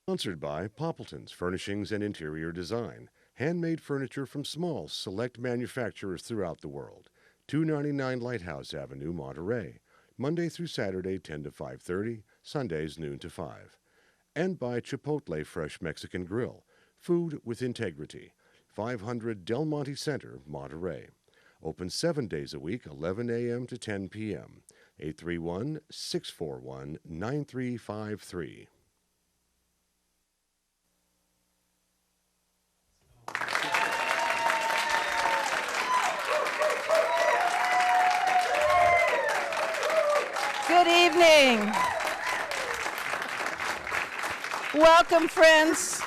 Sponsored by Poppleton's Furnishings and Interior Design. Handmade furniture from small, select manufacturers throughout the world. 299 Lighthouse Avenue, Monterey. Monday through Saturday, 10 to 5:30. Sundays, noon to 5. And by Chipotle Fresh Mexican Grill. Food with integrity. 500 Del Monte Center, Monterey. Open 7 days a week, 11 a.m. to 10 p.m. 831-641-9353. Good evening. Welcome, friends.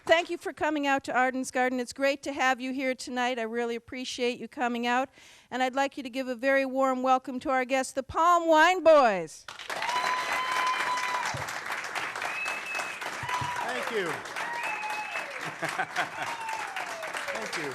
Thank you for coming out to Arden's Garden. It's great to have you here tonight. I really appreciate you coming out. And I'd like you to give a very warm welcome to our guests, the Palm Wine Boys. Thank you. Thank you.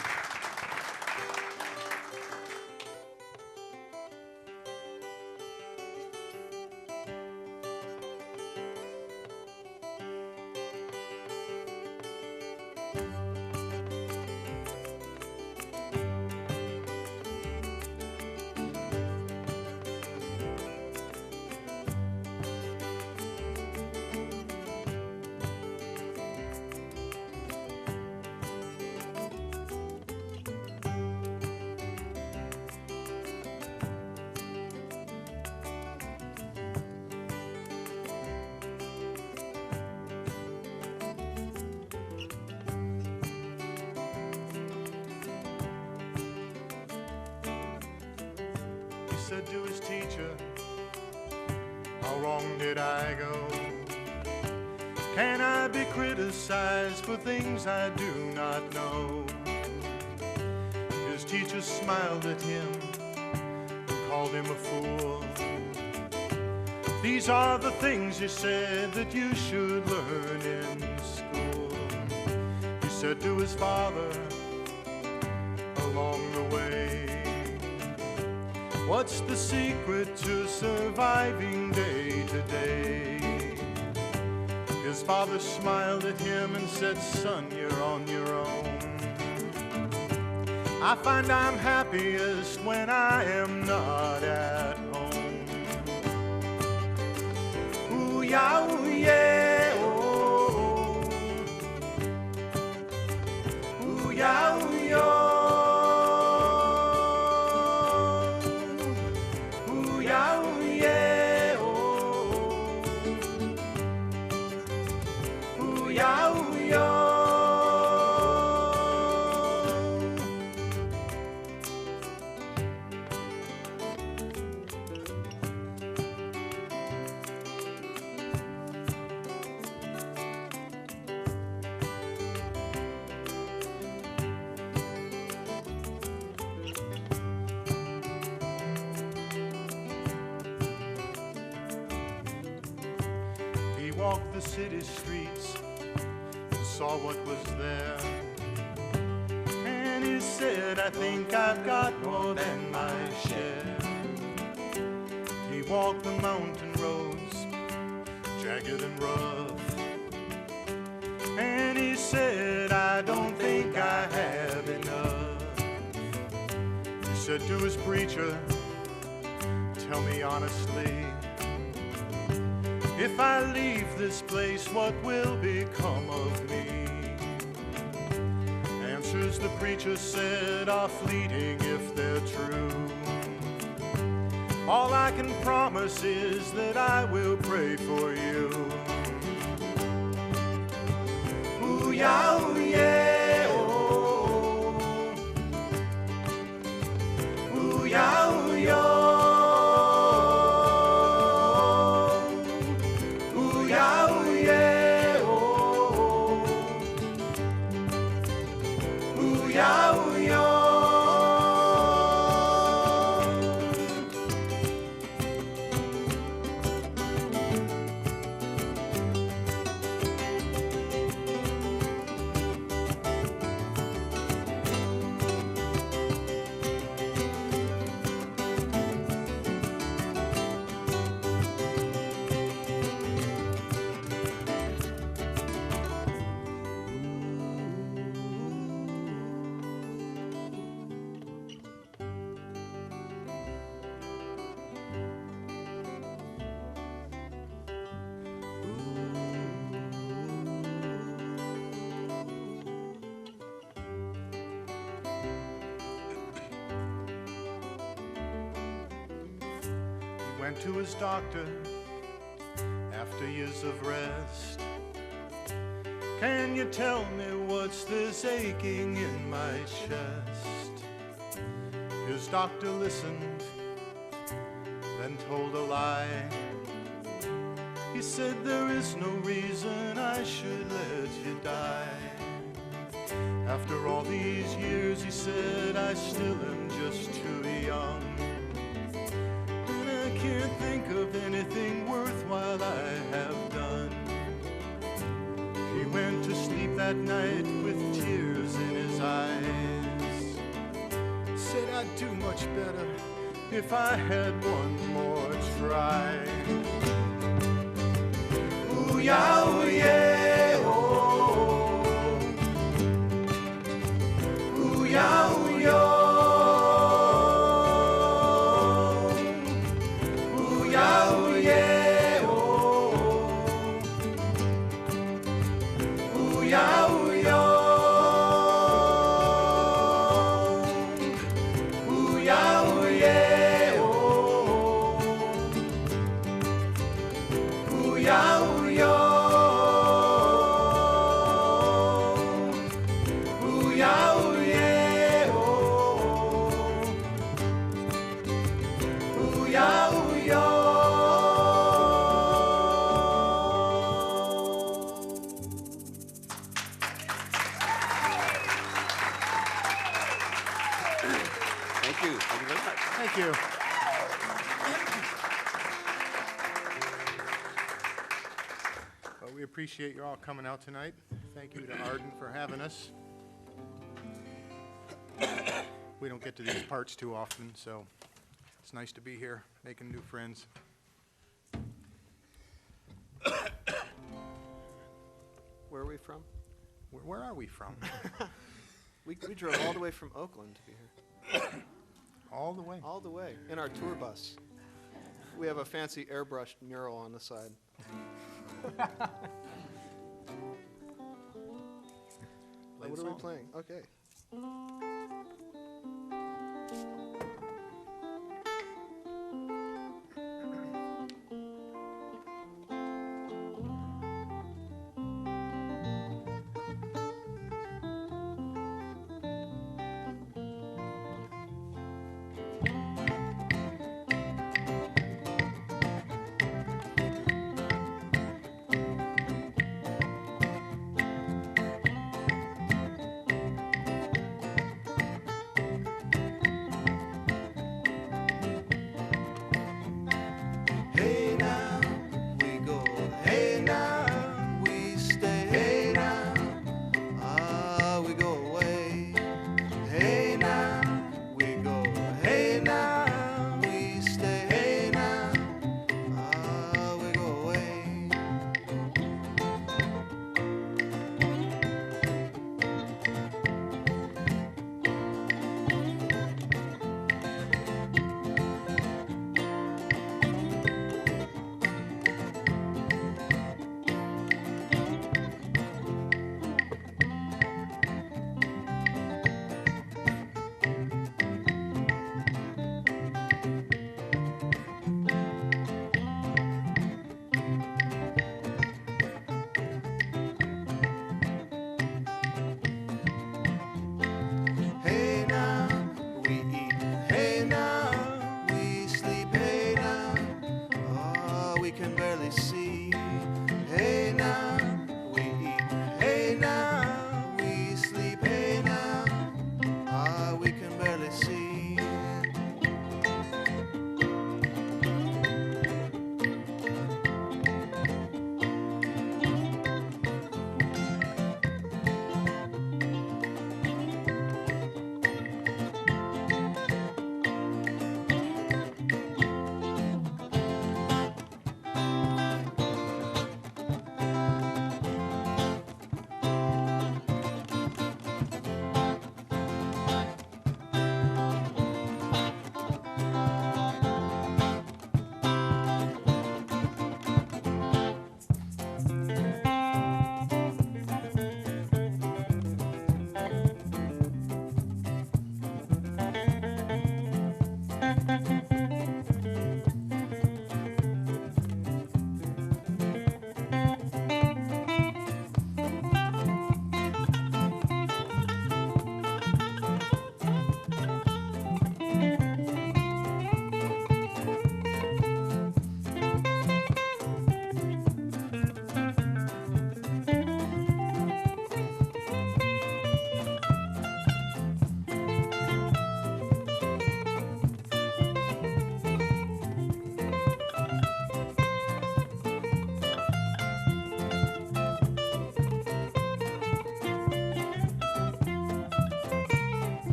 Said to his teacher, how wrong did I go? Can I be criticized for things I do not know? His teacher smiled at him and called him a fool. These are the things, he said, that you should learn in school. He said to his father along the way, what's the secret to surviving day to day? His father smiled at him and said, son, you're on your own. I find I'm happiest when I am not at home. Ooh, yeah, ooh, yeah, oh. Ooh, yeah, ooh, yeah. Walked the city streets and saw what was there, and he said, I think I've got more than my share. He walked the mountain roads, jagged and rough, and he said, I don't think I have enough. He said to his preacher, tell me honestly, if I leave this place, what will become of me? Answers the preacher said are fleeting if they're true. All I can promise is that I will pray for you. Ooh, yeah, ooh, yeah, oh. Ooh, yeah, ooh, yeah. went to his doctor after years of rest. Can you tell me what's this aching in my chest? His doctor listened, then told a lie. He said there is no reason I should let you die. After all these years, he said, I still am just too young, and I can't think of anything worthwhile I have done. He went to sleep that night with tears in his eyes. Said I'd do much better if I had one more try. Ooh, yeah, ooh, yeah, oh. Ooh, yeah, ooh, yeah. We appreciate you all coming out tonight. Thank you to Arden for having us. We don't get to these parts too often, so it's nice to be here, making new friends. Where are we from? Where are we from? We drove all the way from Oakland to be here. All the way? All the way, in our tour bus. We have a fancy airbrushed mural on the side. What are we playing? Okay.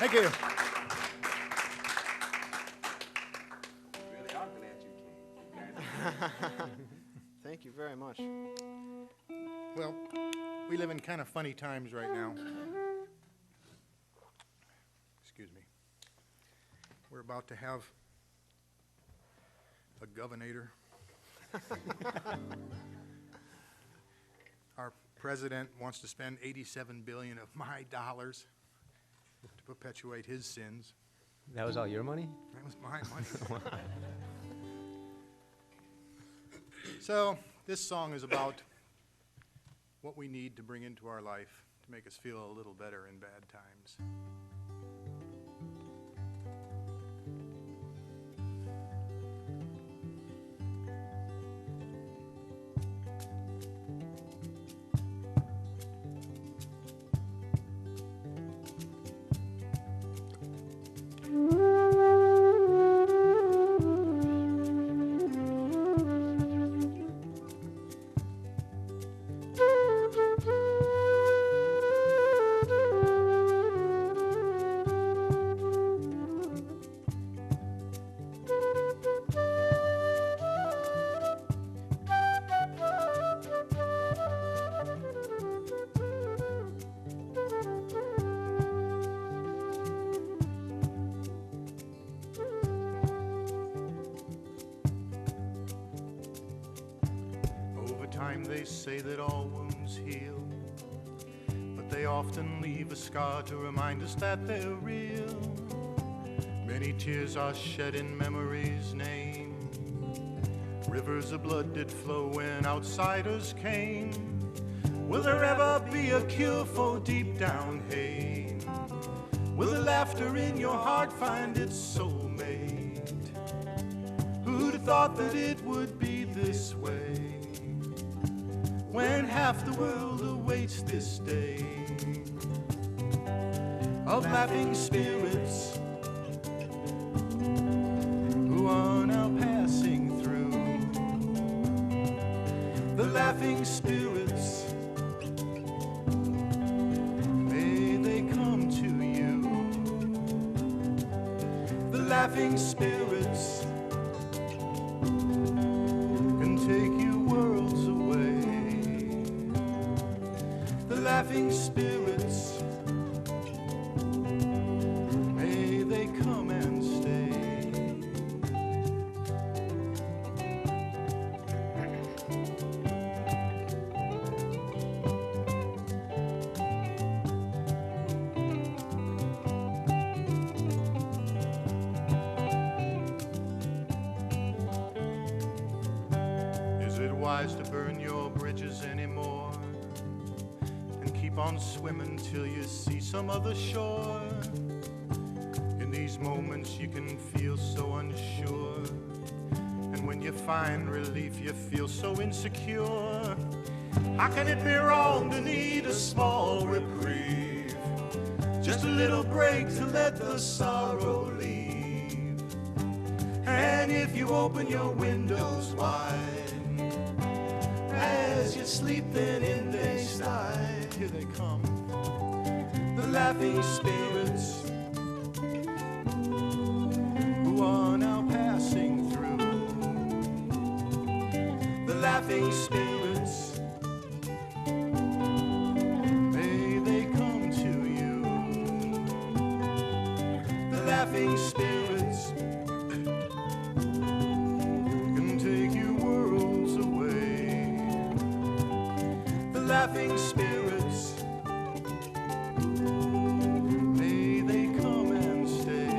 Thank you. Thank you very much. Well, we live in kind of funny times right now. Excuse me. We're about to have a governor. Our president wants to spend $87 billion of my dollars to perpetuate his sins. That was all your money? That was my money. So this song is about what we need to bring into our life to make us feel a little better in bad times. They say that all wounds heal, but they often leave a scar to remind us that they're real. Many tears are shed in memory's name. Rivers of blood did flow when outsiders came. Will there ever be a cure for deep down hate? Will the laughter in your heart find its soulmate? Who'd have thought that it would be this way, when half the world awaits this day of laughing spirits who are now passing through? The laughing spirits, may they come to you. The laughing spirits can take you worlds away. The laughing spirits, may they come and stay. Is it wise to burn your bridges anymore and keep on swimming till you see some other shore? In these moments you can feel so unsure, and when you find relief you feel so insecure. How can it be wrong to need a small reprieve, just a little break to let the sorrow leave? And if you open your windows wide as you sleep, then in they slide. Here they come, the laughing spirits who are now passing through. The laughing spirits, may they come to you. The laughing spirits can take you worlds away. The laughing spirits, may they come and stay.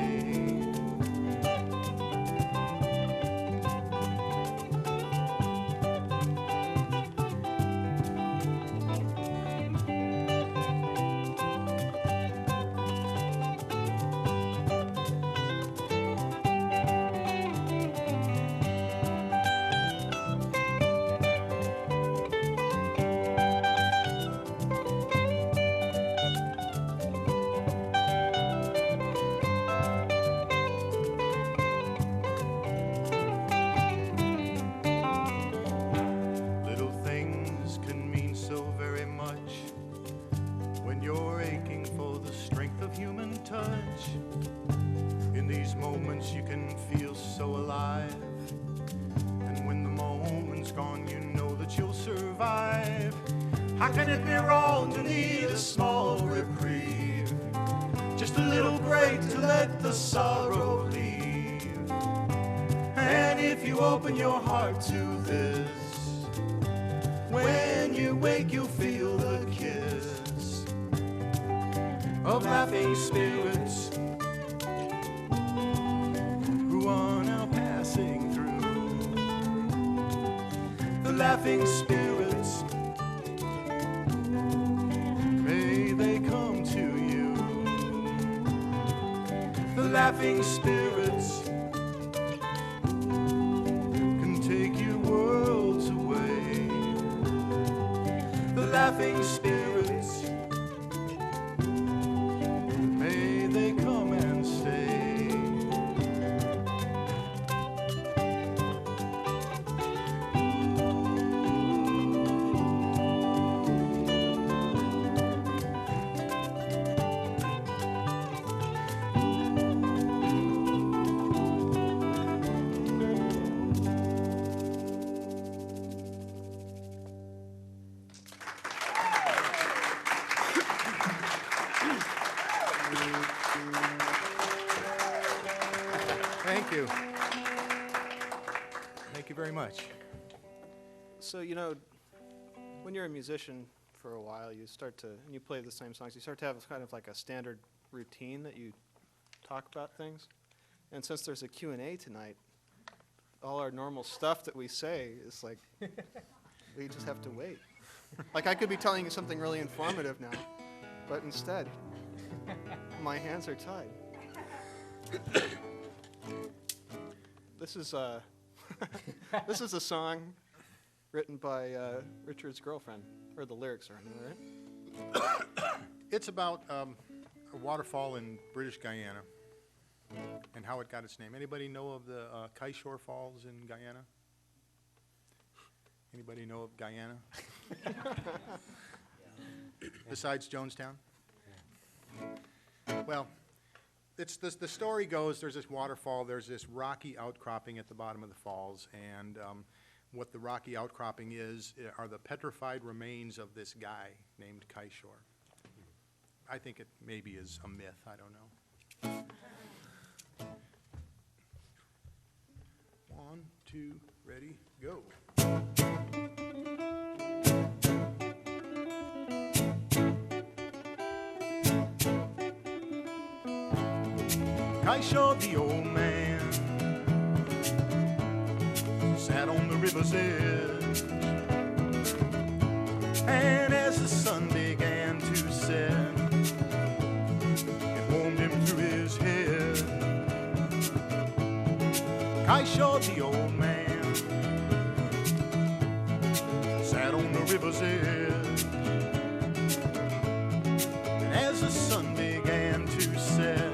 one touch. In these moments you can feel so alive. And when the moment's gone, you know that you'll survive. How can it be wrong to need a small reprieve? Just a little break to let the sorrow leave. And if you open your heart to this, when you wake you'll feel the kiss of laughing spirits who are now passing through. The laughing spirits, may they come to you. The laughing spirits can take you worlds away. The laughing spirits, may they come and stay. Thank you. Thank you very much. So, you know, when you're a musician for a while, you start to, and you play the same songs, you start to have kind of like a standard routine that you talk about things. And since there's a Q&A tonight, all our normal stuff that we say is like, we just have to wait. Like I could be telling you something really informative now, but instead, my hands are tied. This is this is a song written by Richard's girlfriend, or the lyrics are in there, right? It's about a waterfall in British Guyana and how it got its name. Anybody know of the Kaishore Falls in Guyana? Anybody know of Guyana? Besides Jonestown? Well, it's this, the story goes, there's this waterfall, there's this rocky outcropping at the bottom of the falls, and what the rocky outcropping is are the petrified remains of this guy named Kaishore. I think it maybe is a myth, I don't know. 1, 2, ready, go. Kaishore, the old man, sat on the river's edge, and as the sun began to set, it warmed him through his head. Kaishore, the old man, sat on the river's edge, and as the sun began to set,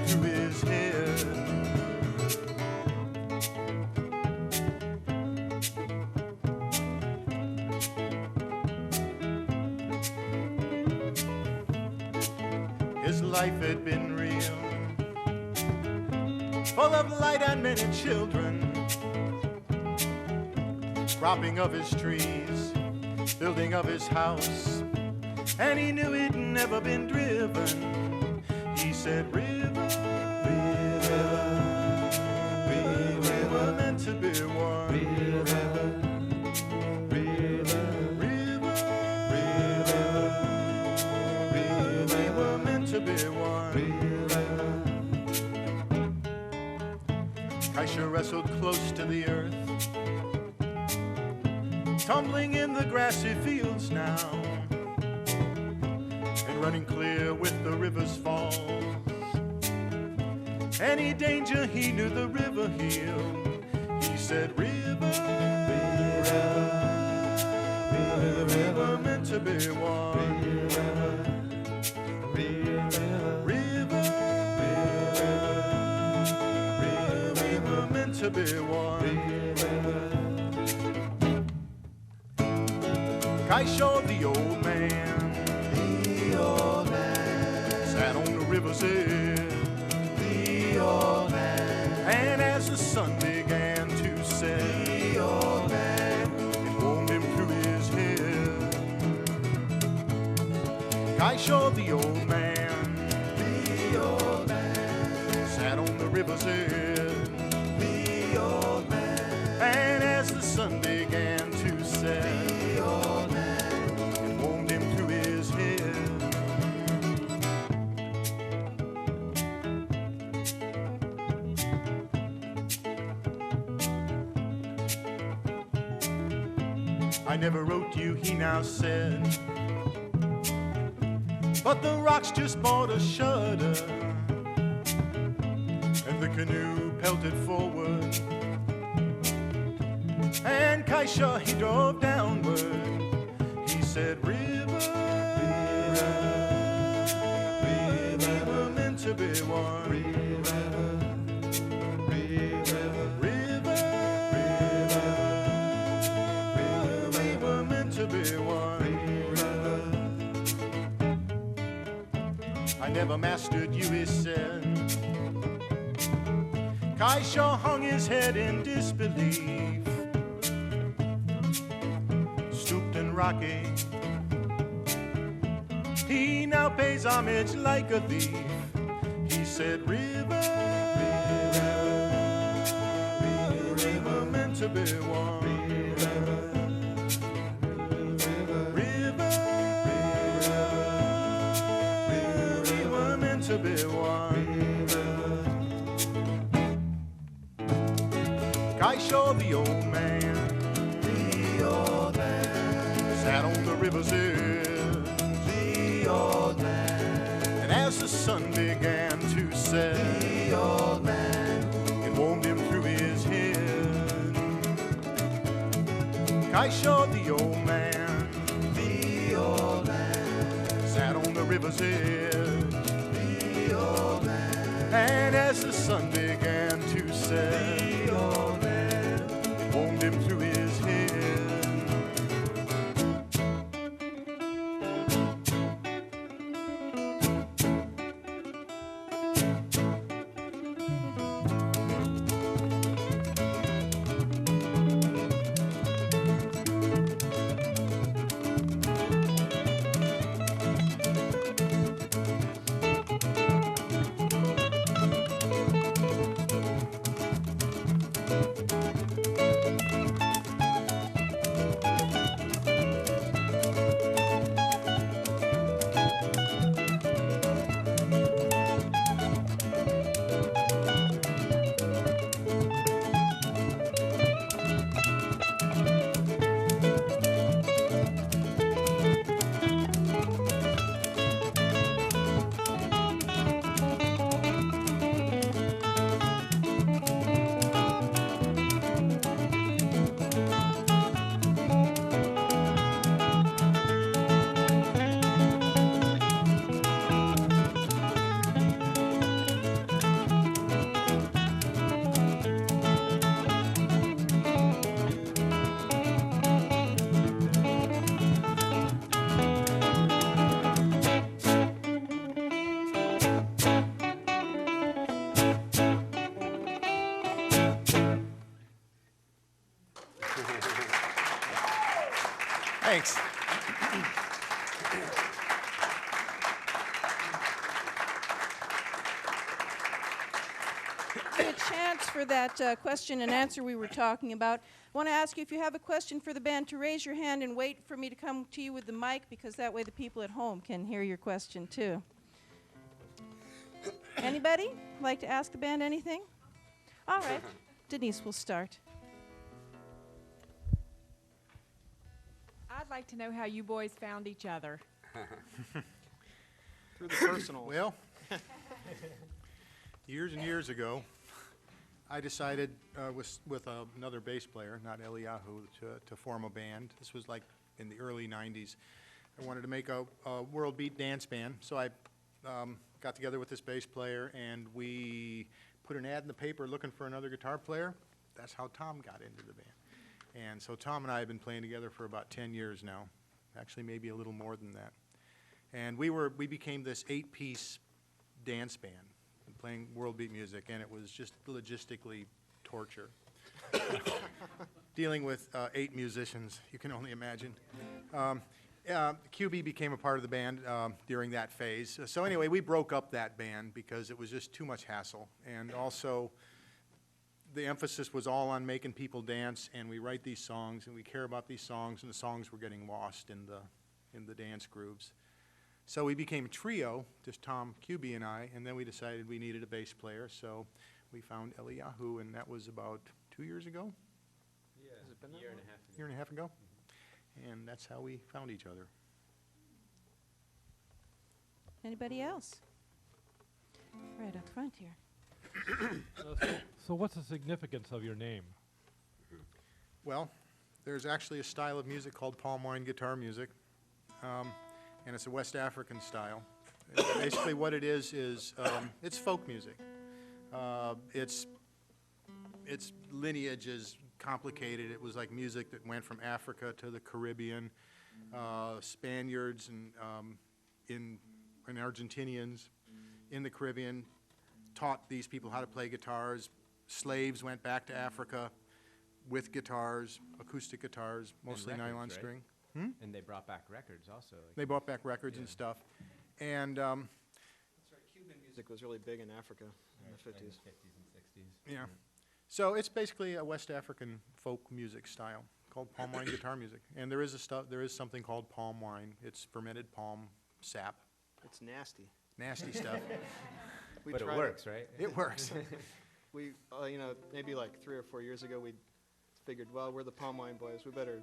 through his head. His life had been real, full of light and many children, cropping of his trees, building of his house, and he knew he'd never been driven. He said, river, we were meant to be one. We were meant to be one. Kaishore wrestled close to the earth, tumbling in the grassy fields now, and running clear with the river's falls. Any danger he knew the river healed. He said, river, we were meant to be one. River, we were meant to be one. Kaishore, the old man, river's edge. The old man, And as the sun began to set, the old man, it warmed him through his head. I saw the old man the old man, sat on the river's edge. the old man, And as the sun began to set, the old man, it warmed him through his head. I never wrote you, he now said, but the rocks just bought a shudder, and the canoe pelted forward, and Kaisha, he dove downward. He said, river, we were meant to be one. We were meant to be one. I never mastered you, he said. Kaisha hung his head in disbelief, stooped and rocky. He now pays homage like a thief. He said, river, we were meant to be one. River, we were meant to be one. Kaisha, the old man, the old man, sat on the river's edge. the old man, And as the sun began to set, the old man, it warmed him through his head. Kaisha, the old man, the old man, sat on the river's edge. the old man, And as the sun began to set, the old man, it warmed him through his head. Thanks. A chance for that question and answer we were talking about. I want to ask you, if you have a question for the band, to raise your hand and wait for me to come to you with the mic, because that way the people at home can hear your question too. Anybody like to ask the band anything? All right, Denise will start. I'd like to know how you boys found each other. Through the personal. Well, years and years ago, I decided with another bass player, not Eliyahu, to form a band. This was like in the early 90s. I wanted to make a world beat dance band, so I got together with this bass player, and we put an ad in the paper looking for another guitar player. That's how Tom got into the band. And so Tom and I have been playing together for about 10 years now, actually maybe a little more than that. And we became this 8-piece dance band and playing world beat music, and it was just logistically torture. Dealing with 8 musicians, you can only imagine. QB became a part of the band during that phase. So anyway, we broke up that band because it was just too much hassle. And also, the emphasis was all on making people dance, and we write these songs, and we care about these songs, and the songs were getting lost in the dance grooves. So we became a trio, just Tom, QB, and I, and then we decided we needed a bass player, so we found Eliyahu, and that was about 2 years ago? Yeah, Has it been that year long? and a half ago. Year and a half ago? And that's how we found each other. Anybody else? Right up front here. So what's the significance of your name? Well, there's actually a style of music called palm wine guitar music, and it's a West African style. Basically what it is it's folk music. Its lineage is complicated. It was like music that went from Africa to the Caribbean. Spaniards and Argentinians in the Caribbean taught these people how to play guitars. Slaves went back to Africa with guitars, acoustic guitars, mostly records, nylon right? string. And they brought back records also. Like They brought back records and Yeah. stuff. And That's right. Cuban music was really big in Africa in the in 50s. the 50s and 60s. yeah, so it's basically a West African folk music style called palm wine guitar music. And there is something called palm wine. It's fermented palm sap, It's nasty. nasty stuff. We But it tried works, right? It works. We, maybe like 3 or 4 years ago, we figured, well, we're the palm wine boys. We better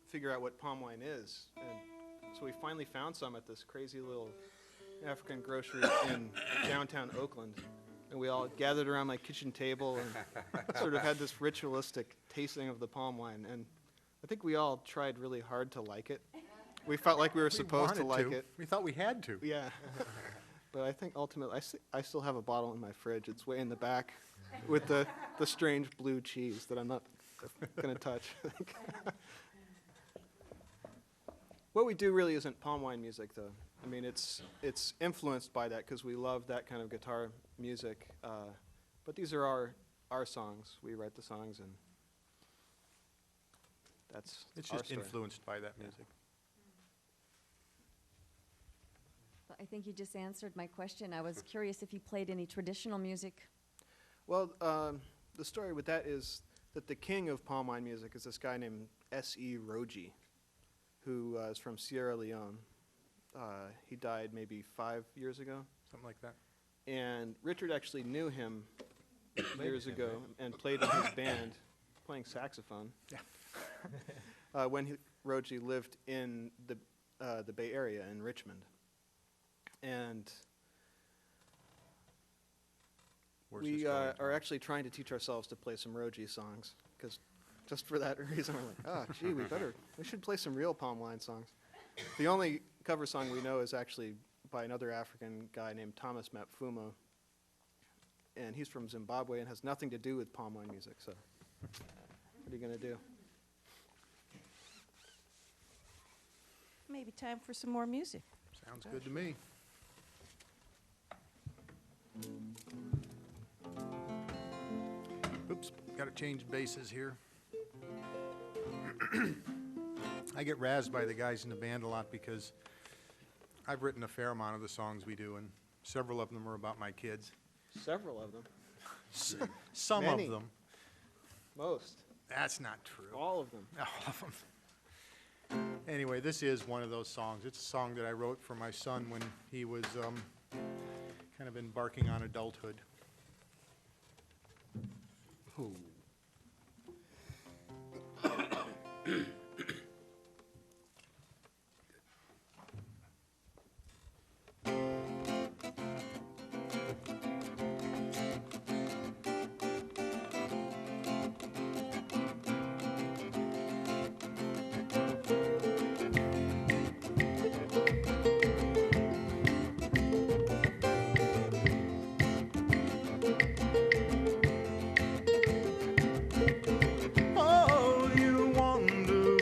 figure out what palm wine is. And so we finally found some at this crazy little African grocery in downtown Oakland. And we all gathered around my kitchen table and sort of had this ritualistic tasting of the palm wine. And I think we all tried really hard to like it. We felt like we were supposed to wanted like it. We thought we had to. Yeah. But I think ultimately, I still have a bottle in my fridge. It's way in the back with the strange blue cheese that I'm not going to touch. What we do really isn't palm wine music, though. I mean, it's influenced by that because we love that kind of guitar music. But these are our songs. We write the songs, and that's It's our just story. influenced by that music. Well, I think you just answered my question. I was curious if you played any traditional music. Well, the story with that is that the king of palm wine music is this guy named S.E. Roji, who is from Sierra Leone. He died maybe 5 years ago. Something like that. And Richard actually knew him years him, ago and played in his band, playing saxophone. Yeah. When Roji lived in the Bay Area in Richmond. And Where's we this going? are actually trying to teach ourselves to play some Roji songs, because just for that reason, we're like, oh, gee, we should play some real palm wine songs. The only cover song we know is actually by another African guy named Thomas Mapfumo, and he's from Zimbabwe and has nothing to do with palm wine music, so what are you going to do? Maybe time for some more music. Sounds good to me. Oops, got to change bases here. I get razzed by the guys in the band a lot because I've written a fair amount of the songs we do, and several of them are about my kids. Several of them. Some Many. of them. Most. That's not true. All of them. All of them. Anyway, this is one of those songs. It's a song that I wrote for my son when he was kind of embarking on adulthood. Ooh. Oh, you wonder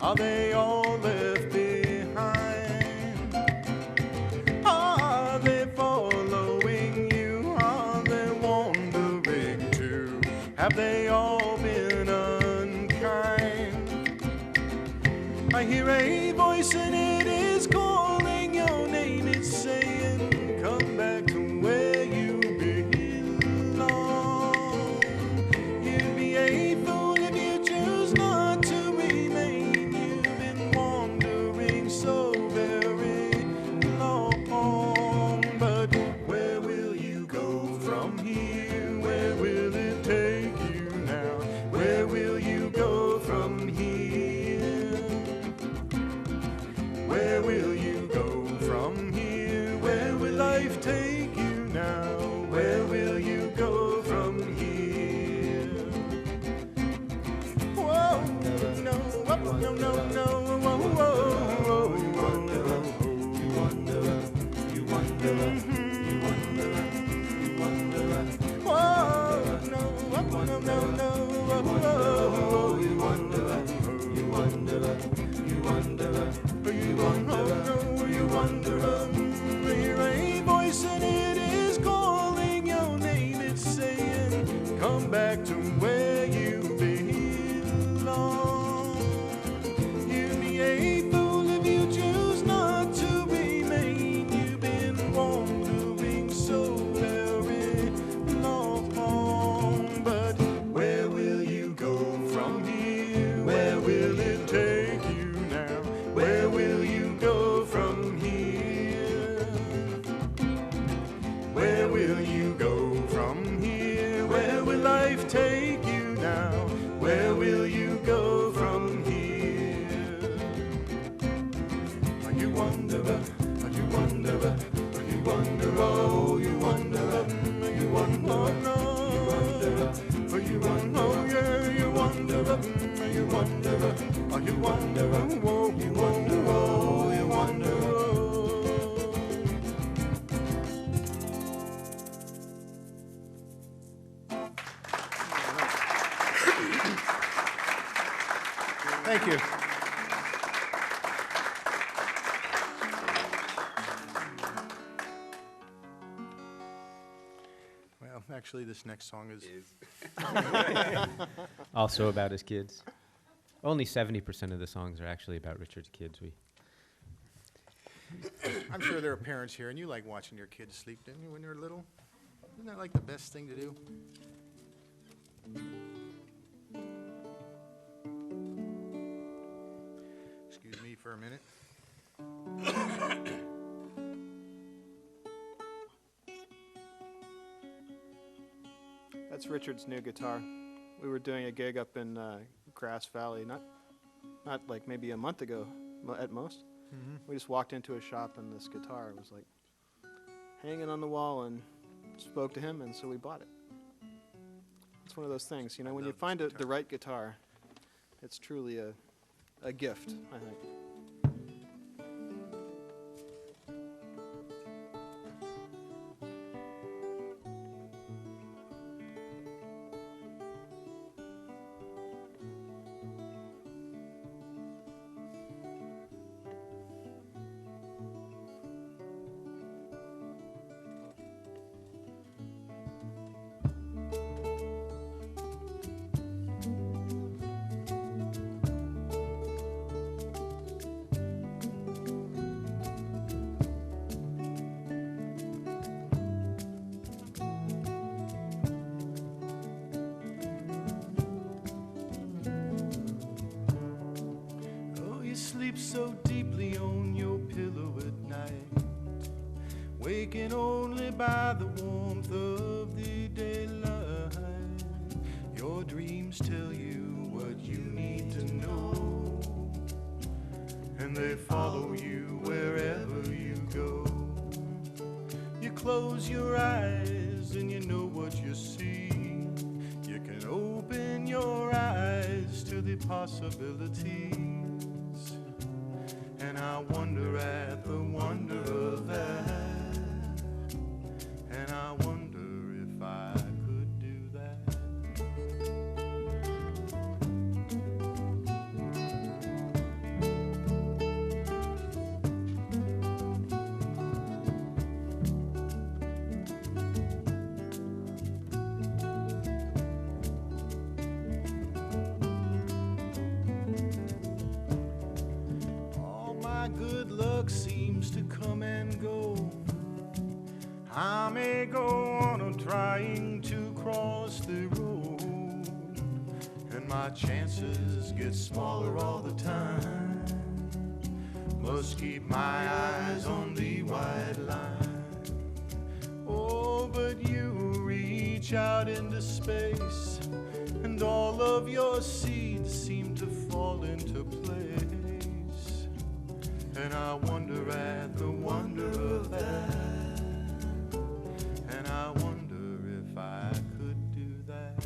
Are they all left behind? Are they following you? Are they wandering too? Have they all been unkind? I hear a voice and it is calling your name. It's saying, come back to where you belong. You'd be a fool if you choose not to remain. You've been wandering so very long. But where will you go from here? Where will it take you now? Where will you go from here? Where will you go from here? Where will life take you now? Where will you go from here? Whoa, no, whoa, no, no, no, whoa, whoa, whoa, you wonder, you wonder, you wonder, you wonder, you wonder, whoa, no, whoa, no, no, no, whoa, whoa, you wonder, you wonder, you wonder, you wonder, you wonder, hear a voice and it is calling your name. It's saying, come back to where you belong. You'd be a fool if you choose not to remain. You've been wandering so very long. But where will you go from here? Where will it take you now? Where will you go from here? Where will you go from here? Where will life take you now? Where will you go from here? Are you wanderer? Are you wanderer? Are you wanderer? Oh, you wanderer. Are you wanderer? You wanderer. Are you wanderer? Oh, yeah, you wanderer. Are you wanderer? Are you wanderer? Oh, you wanderer. Oh, you wanderer. Thank you. Well, actually, this next song is Also about his kids. Only 70% of the songs are actually about Richard's kids. I'm sure there are parents here, and you like watching your kids sleep, didn't you, when they're little? Isn't that like the best thing to do? Excuse me for a minute. That's Richard's new guitar. We were doing a gig up in Grass Valley, not like maybe a month ago at most. We just walked into a shop and this guitar was like hanging on the wall and spoke to him, and so we bought it. It's one of those things, you know, when you find the right guitar, it's truly a gift, I think. Sleep so deeply on your pillow at night, waking only by the warmth of the daylight. Your dreams tell you what you need to know, and they follow you wherever you go. You close your eyes and you know what you see. You can open your eyes to the possibilities. And I wonder at the wonder of that. And I wonder if I could do that. seems to come and go. I may go on trying to cross the road, and my chances get smaller all the time. Must keep my eyes on the white line. Oh, but you reach out into space, and all of your seeds seem to fall into place. And I wonder at the wonder of that. And I wonder if I could do that.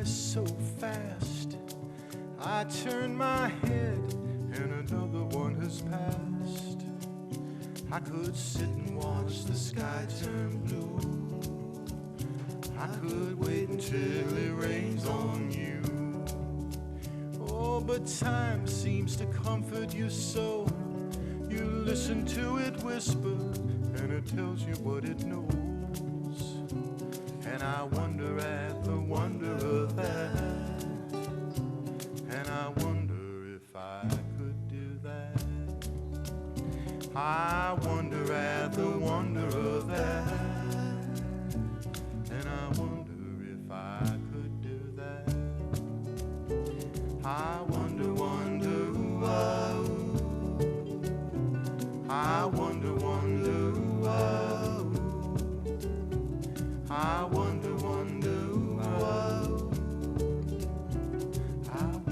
So fast, I turn my head and another one has passed. I could sit and watch the sky turn blue. I could wait until it rains on you. Oh, but time seems to comfort you so. You listen to it whisper and it tells you what it knows. And I wonder at the wonder of that. And I wonder if I could do that. I wonder at the wonder of that. And I wonder if I could do that. I wonder, ooh-ah, ooh. I wonder, ooh-ah, ooh. I wonder, ooh-ah, ooh. I wonder.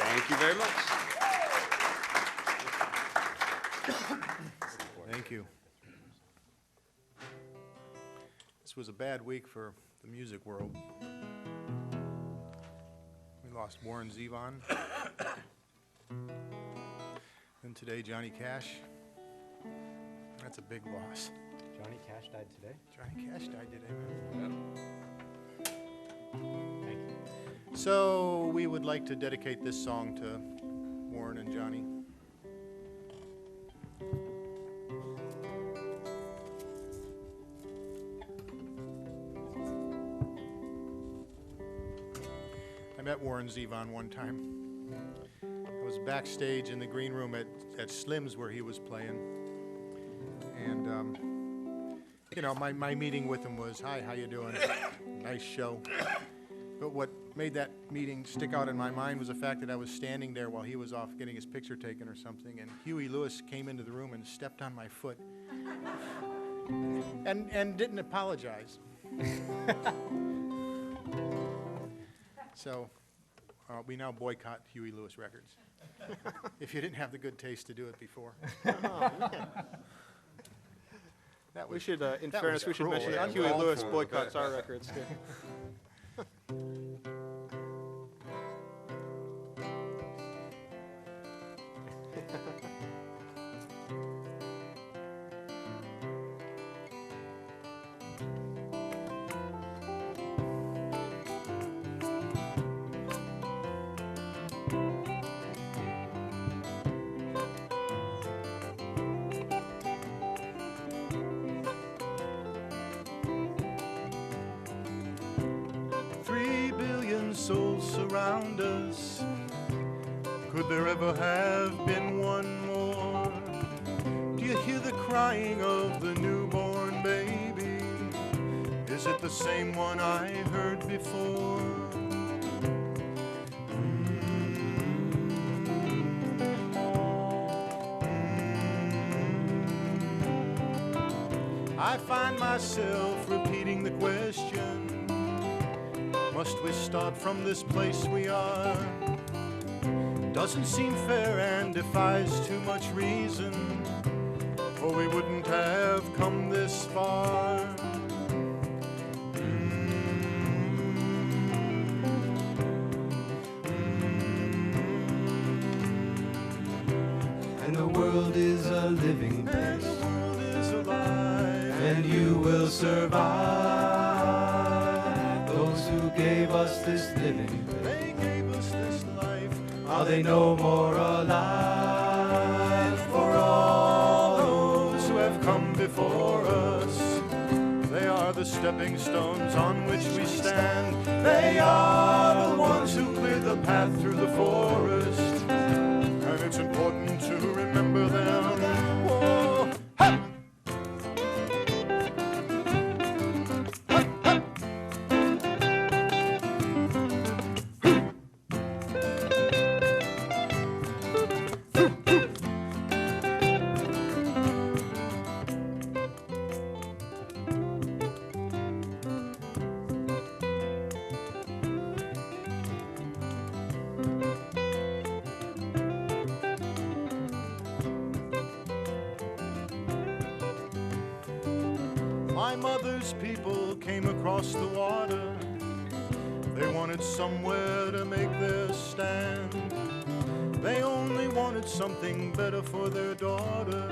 Thank you very much. Thank you. This was a bad week for the music world. We lost Warren Zevon. And today, Johnny Cash. That's a big loss. Johnny Cash died today? Johnny Cash died today, man. Thank you. So we would like to dedicate this song to Warren and Johnny. I met Warren Zevon one time. I was backstage in the green room at Slim's where he was playing. And, you know, my meeting with him was, hi, how you doing? Nice show. But what made that meeting stick out in my mind was the fact that I was standing there while he was off getting his picture taken or something, and Huey Lewis came into the room and stepped on my foot and didn't apologize. So we now boycott Huey Lewis records. if you didn't have the good taste to do it before. That We was, should, in that fairness, was we should cruel. mention Yeah, that Huey well, Lewis for- boycotts our records too. 3 billion souls surround us. Could there ever have been one more? Do you hear the crying of the newborn baby? Is it the same one I heard before? I find myself repeating the question, must we start from this place we are? Doesn't seem fair and defies too much reason, or we wouldn't have come this far. And the world is a living place, And the world is alive, and you will survive. Those who gave us this living place, they gave us this life. are they no more alive? For all those who have come before us, they are the stepping stones on which we stand. They are the ones who cleared the path through the forest, and it's important to remember them. Oh, hey! My mother's people came across the water. They wanted somewhere to make their stand. They only wanted something better for their daughter.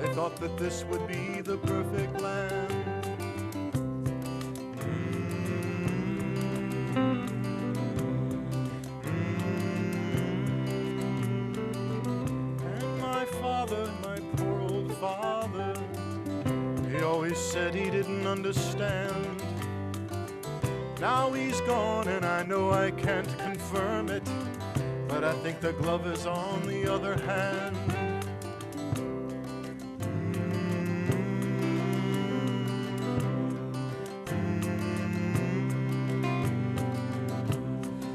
They thought that this would be the perfect land. And my father, my poor old father, he always said he didn't understand. Now he's gone and I know I can't confirm it, but I think the glove is on the other hand.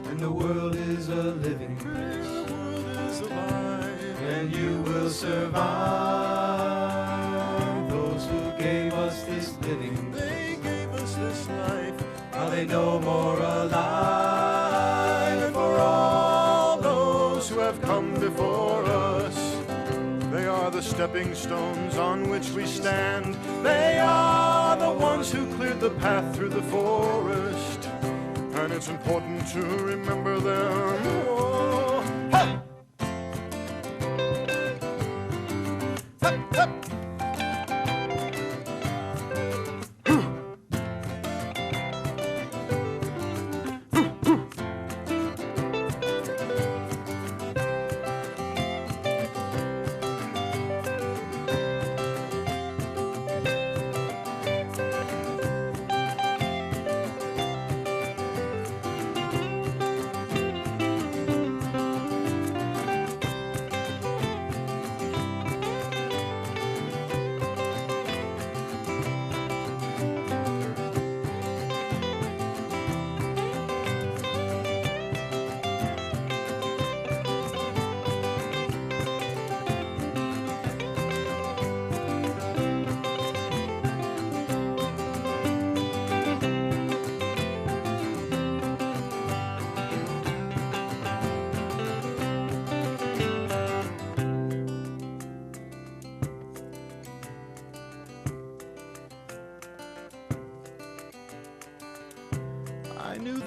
And the world is a living place, And the world is alive, and you will survive. Those who gave us this living place, they gave us this life. are they no more alive? And for all those who have come before us, they are the stepping stones on which we stand. They are the ones who cleared the path through the forest, and it's important to remember them. Oh, hey! Hup, hup.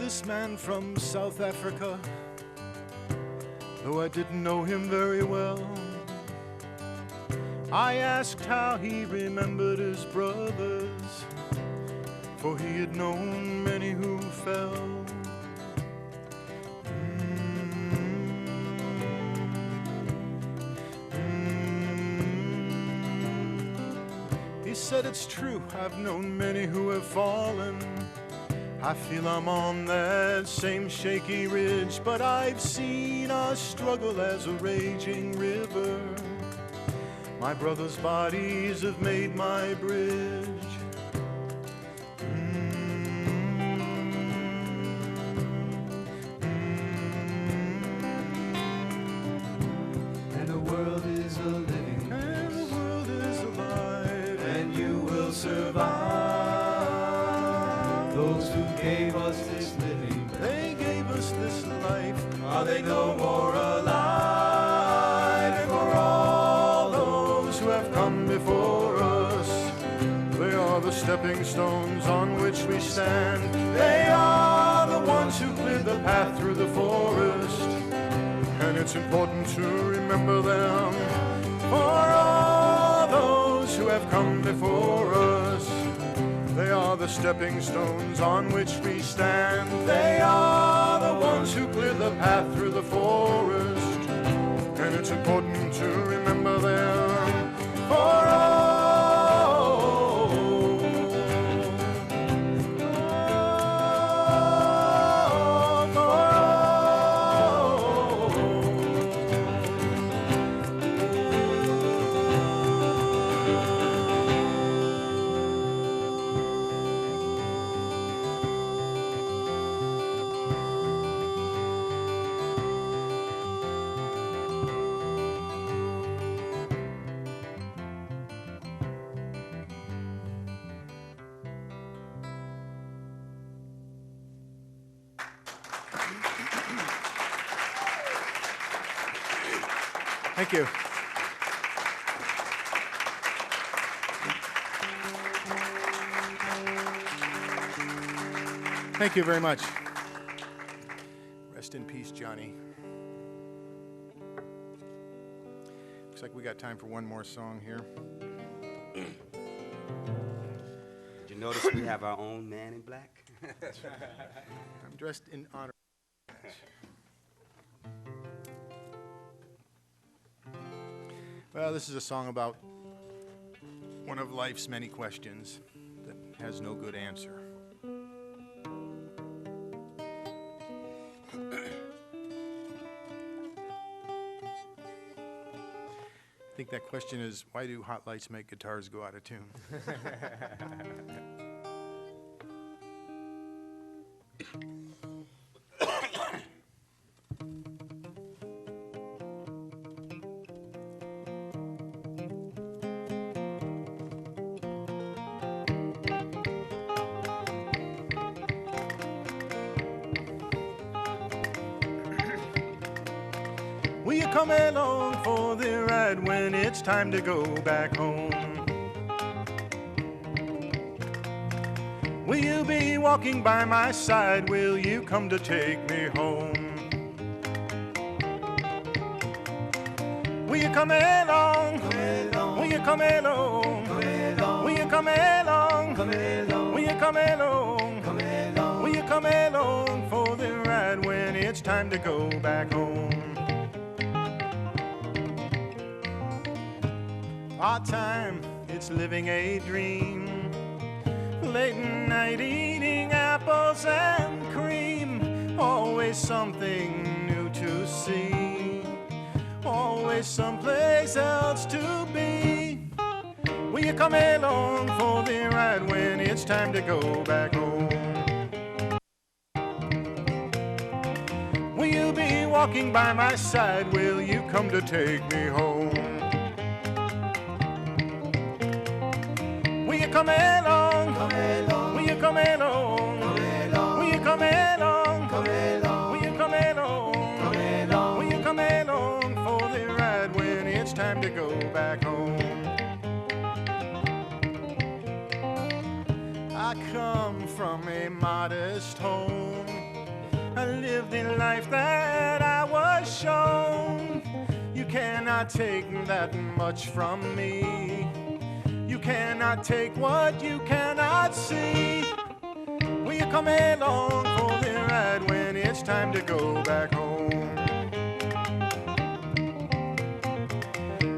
this man from South Africa, though I didn't know him very well. I asked how he remembered his brothers, for he had known many who fell. He said, it's true, I've known many who have fallen. I feel I'm on that same shaky ridge, but I've seen our struggle as a raging river. My brothers' bodies have made my bridge. And the world is a living, And the world is alive, and you will survive. Those who gave us this living, they gave us this life. are they no more alive? And for all those who have come before us, they are the stepping stones on which we stand. They are the ones who cleared the path through the forest, and it's important to remember them. For all those who have come before us, they are the stepping stones on which we stand. They are the ones who cleared the path through the forest, and it's important to remember them. For thank you. Thank you very much. Rest in peace, Johnny. Looks like we got time for one more song here. Did you notice we have our own man in black? I'm dressed in honor. Well, this is a song about one of life's many questions that has no good answer. I think that question is, why do hot lights make guitars go out of tune? Will you come along for the ride when it's time to go back home? Will you be walking by my side? Will you come to take me home? Will you come along? Will you come along? Will you come along? Will you come along? Will you come along for the ride when it's time to go back home? Our time, it's living a dream. Late night eating apples and cream. Always something new to see. Always someplace else to be. Will you come along for the ride when it's time to go back home? Will you be walking by my side? Will you come to take me home? Will you come along? Will you come along? Will you come along? Will you come along? Will you come along for the ride when it's time to go back home? I come from a modest home. live the life that I was shown. You cannot take that much from me. You cannot take what you cannot see. Will you come along for the ride when it's time to go back home?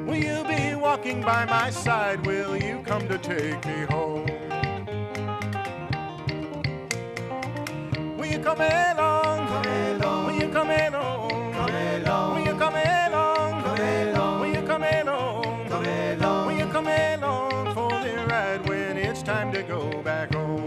Will you be walking by my side? Will you come to take me home? Will you come along? Come along. Will you come along? Come along. Will you come along? Come along. Will you come along? Come along. Will you come along for the ride when it's time to go back home?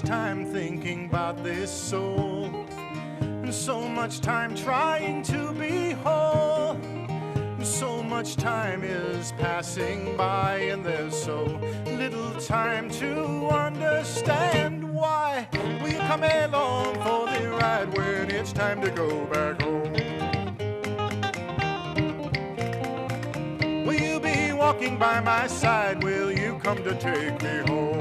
Time thinking about this soul, and so much time trying to be whole, and so much time is passing by, and there's so little time to understand why. Will you come along for the ride when it's time to go back home? Will you be walking by my side? Will you come to take me home?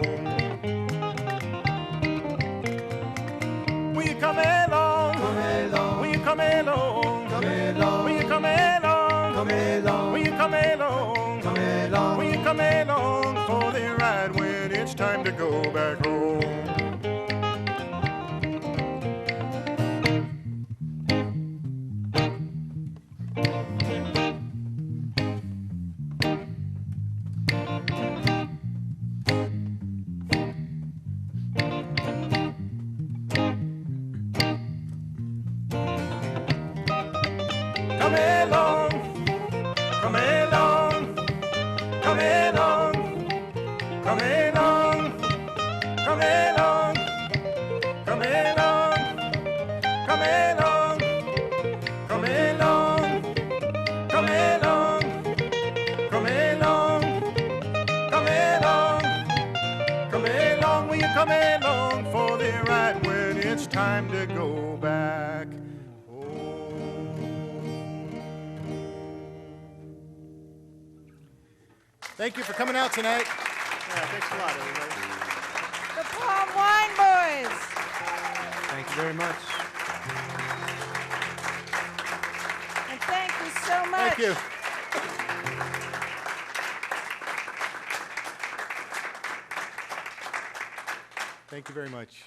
Come along, come along. Will you come along, come along. Will you come along, come along. Will you come along, come along. Will you come along for the ride when it's time to go back home? Time to go back home. Thank you for coming out tonight. Yeah, thanks a lot, everybody. The Palm Wine Boys. Thank you very much. And thank you so much. Thank you. Thank you very much.